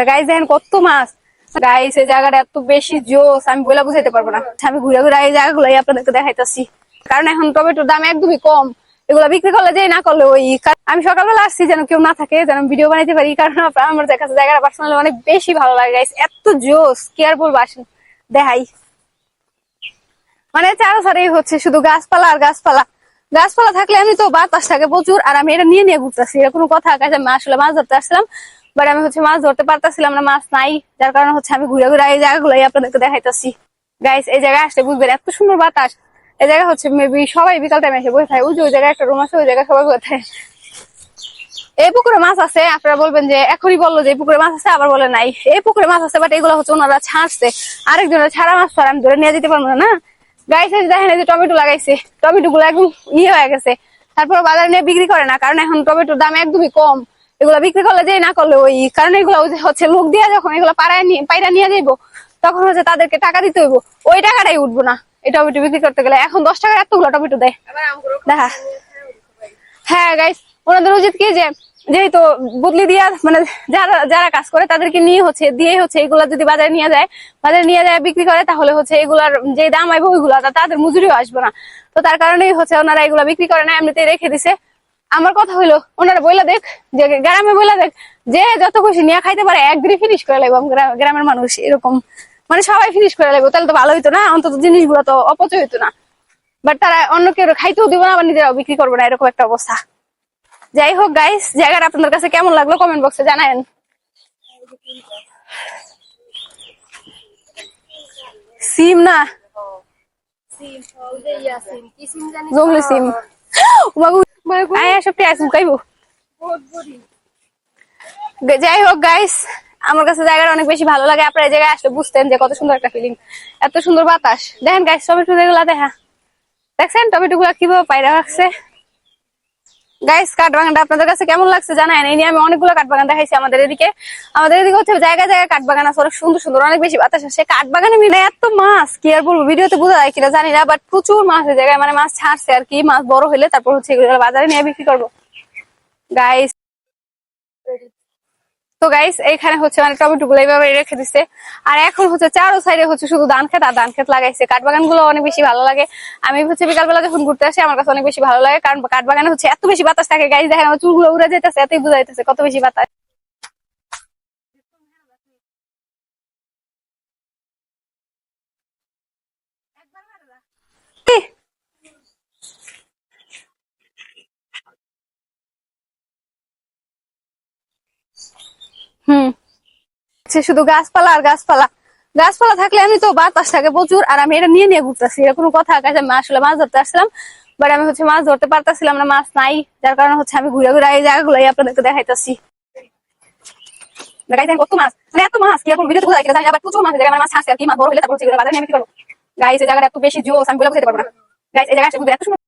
Guys দেখেন কত মাছ। Guys এই জায়গাটা এত বেশি জোস, আমি বলে বুঝাইতে পারবো না। আমি ঘুরে ঘুরে এই জায়গাগুলো আপনাদেরকে দেখাইতেছি, কারণ এখন টমেটোর দাম একদমই কম। এগুলো বিক্রি করলে যে না করলে ওই। আমি সকালবেলা আসছি যেন কেউ না থাকে, যেন ভিডিও বানাইতে পারি, কারণ আমার কাছে জায়গাটা পার্সোনালি অনেক বেশি ভালো লাগে গাইস। এত জোস কি আর বলবো, আসেন দেখাই। মানে চারো সারেই হচ্ছে শুধু গাছপালা আর গাছপালা। গাছপালা থাকলে আমি তো বাতাস থাকে প্রচুর, আর আমি এটা নিয়ে নিয়ে ঘুরতেছি, এটা কোনো কথা। কাছে আমি আসলে মাছ ধরতে আসছিলাম, বাট আমি হচ্ছে মাছ ধরতে পারতেছিলাম না, মাছ নাই। যার কারণে হচ্ছে আমি ঘুরে ঘুরে এই জায়গাগুলোই আপনাদেরকে দেখাইতেছি। গাইস এই জায়গায় আসলে বুঝবেন এত সুন্দর বাতাস। এই জায়গা হচ্ছে মেবি সবাই বিকাল টাইমে এসে বসে থাকে। ওই জায়গায় একটা রুম আছে, ওই জায়গায় সবাই বসে থাকে। এই পুকুরে মাছ আছে, আপনারা বলবেন যে এখনই বললো যে এই পুকুরে মাছ আছে, আবার বলে নাই। এই পুকুরে মাছ আছে, বাট এগুলো হচ্ছে ওনারা ছাড়ছে। আরেকজনের ছাড়া মাছ তো আর আমি ধরে নিয়ে যেতে পারবো না। গাইস দেখেন এই যে টমেটো লাগাইছে, টমেটো গুলো একদম হয়ে গেছে। তারপর বাজারে নিয়ে বিক্রি করে না, কারণ এখন টমেটোর দাম একদমই কম। এগুলো বিক্রি করলে যে না করলে ওই, কারণ এগুলো হচ্ছে লোক দিয়ে যখন এগুলো পায়রা নিয়ে যাইবো, তখন হচ্ছে তাদেরকে টাকা দিতে হইব, ওই টাকাটাই উঠবো না এই টমেটো বিক্রি করতে গেলে। এখন 10 টাকার এতগুলো টমেটো দেয় দেখা। হ্যাঁ গাইস, ওনাদের উচিত কি যে যেহেতু বদলি দিয়া, মানে যারা যারা কাজ করে তাদেরকে নিয়ে হচ্ছে দিয়ে হচ্ছে এগুলা যদি বাজারে নিয়ে যায় বিক্রি করে, তাহলে হচ্ছে এগুলার যে দাম আইবো ওইগুলা তাদের মজুরিও আসবে না। তো তার কারণেই হচ্ছে ওনারা এগুলা বিক্রি করে না, এমনিতেই রেখে দিছে। আমার কথা হইলো ওনারা বইলা দেখ, যে গ্রামে বইলা দেখ, যে যত খুশি নিয়ে খাইতে পারে একদিনই ফিনিশ করে লাগবো। গ্রামের মানুষ এরকম, মানে সবাই ফিনিশ করে লাগবো, তাহলে তো ভালো হইতো না, অন্তত জিনিসগুলো তো অপচয় হইতো না। বাট তারা অন্য কেউ খাইতেও দিব না, আবার নিজেরাও বিক্রি করবো না, এরকম একটা অবস্থা। যাই হোক গাইস, জায়গাটা আপনাদের কাছে কেমন লাগলো কমেন্ট বক্সে জানায়েন। সিম না, জঙ্গলি সিম। যাই হোক গাইস, আমার কাছে জায়গাটা অনেক বেশি ভালো লাগে। আপনারা এই জায়গায় আসলে বুঝতেন যে কত সুন্দর একটা ফিলিং, এত সুন্দর বাতাস। দেখেন গাইস টমেটো গুলা দেখা, দেখছেন টমেটো গুলা কিভাবে পায়রা রাখছে। গাইস কাঠবাগানটা আপনাদের কাছে কেমন লাগছে জানাই। এই নিয়ে আমি অনেকগুলো কাঠবাগান দেখাইছি আমাদের এদিকে হচ্ছে জায়গায় জায়গায় কাঠবাগান আছে, অনেক সুন্দর সুন্দর, অনেক বেশি বাতাস আসে। কাঠবাগানে মিলে এত মাছ কি আর বলবো, ভিডিওতে বোঝা যায় কিনা জানি না, বাট প্রচুর মাছ এই জায়গায়, মানে মাছ ছাড়ছে আর কি। মাছ বড় হলে তারপর হচ্ছে এগুলো বাজারে নিয়ে বিক্রি করবো গাইস। তো গাইস এইখানে হচ্ছে মানে টমেটো গুলো এইভাবে রেখে দিচ্ছে, আর এখন হচ্ছে চারো সাইডে হচ্ছে শুধু ধান খেত আর ধান খেত লাগাইছে। কাঠবাগান গুলো অনেক বেশি ভালো লাগে। আমি হচ্ছে বিকালবেলা যখন ঘুরতে আসি আমার কাছে অনেক বেশি ভালো লাগে, কারণ কাঠবাগানে হচ্ছে এত বেশি বাতাস থাকে। গাইস দেখেন আমার চুলগুলো উড়ে যেতেছে, এতই বোঝা যাইতেছে কত বেশি বাতাস। হুম, শুধু গাছপালা আর গাছপালা। গাছপালা থাকলে আমি তো বাতাস থাকে প্রচুর, আর আমি এটা নিয়ে নিয়ে ঘুরতেছি, এটা কোনো কথা। কাছে আমি আসলে মাছ ধরতে আসছিলাম, বাট আমি হচ্ছে মাছ ধরতে পারতাছিলাম না, মাছ নাই। যার কারণে হচ্ছে আমি ঘুরে ঘুরে এই জায়গাগুলোই আপনাদেরকে দেখাইতেছি। দেখাইতেন কত মাছ, মানে এত মাছ কি এখন ভিডিওতে বোঝা যায় কিনা, আবার প্রচুর মাছ জায়গায় মাছ ছাড়ছে আর কি। মাছ বড় হলে তারপর হচ্ছে বাজারে নিয়ে বিক্রি করবো। গাইস এই জায়গাটা এত বেশি জোস, আমি বলে বুঝাইতে পারবো না। গাইস এই জায়গাটা এত সুন্দর।